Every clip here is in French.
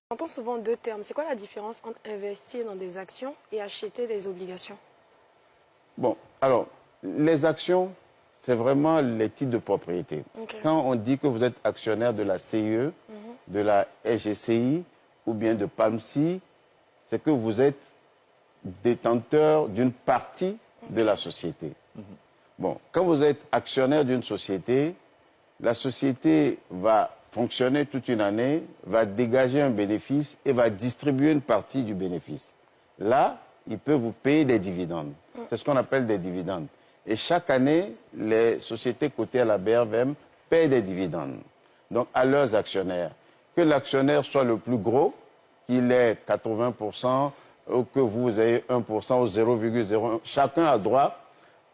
On entend souvent deux termes. C'est quoi la différence entre investir dans des actions et acheter des obligations? Bon, alors, les actions, c'est vraiment les titres de propriété. Okay. Quand on dit que vous êtes actionnaire de la CIE, de la SGCI ou bien de PALMSI, c'est que vous êtes détenteur d'une partie de la société. Bon, quand vous êtes actionnaire d'une société, la société va fonctionner toute une année, va dégager un bénéfice et va distribuer une partie du bénéfice. Là, il peut vous payer des dividendes. C'est ce qu'on appelle des dividendes. Et chaque année, les sociétés cotées à la BRVM paient des dividendes. Donc, à leurs actionnaires. Que l'actionnaire soit le plus gros, qu'il ait 80%, ou que vous ayez 1% ou 0,01, chacun a droit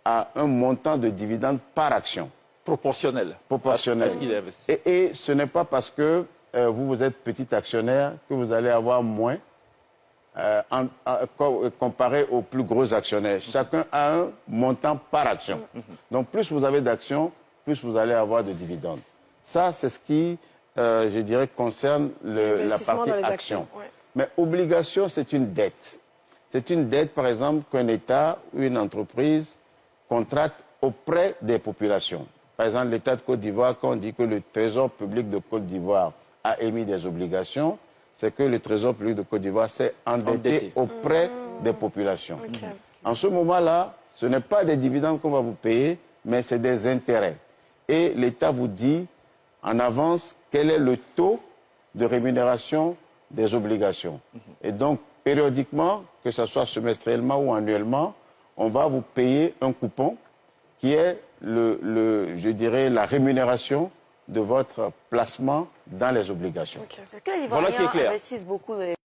à un montant de dividendes par action. Proportionnel. Proportionnel. À ce qu'il investit. Et ce n'est pas parce que vous êtes petit actionnaire que vous allez avoir moins comparé aux plus gros actionnaires. Chacun a un montant par action. Donc plus vous avez d'actions, plus vous allez avoir de dividendes. Ça, c'est ce qui, je dirais, concerne la partie action. Ouais. Mais obligation, c'est une dette. C'est une dette, par exemple, qu'un État ou une entreprise contracte auprès des populations. Par exemple, l'État de Côte d'Ivoire, quand on dit que le Trésor public de Côte d'Ivoire a émis des obligations, c'est que le Trésor public de Côte d'Ivoire s'est endetté auprès des populations. Okay. En ce moment-là, ce n'est pas des dividendes qu'on va vous payer, mais c'est des intérêts. Et l'État vous dit en avance quel est le taux de rémunération des obligations. Et donc, périodiquement, que ce soit semestriellement ou annuellement, on va vous payer un coupon qui est, je dirais, la rémunération de votre placement dans les obligations. Okay. Est-ce que les Voilà qui est Ivoiriens clair. investissent beaucoup dans les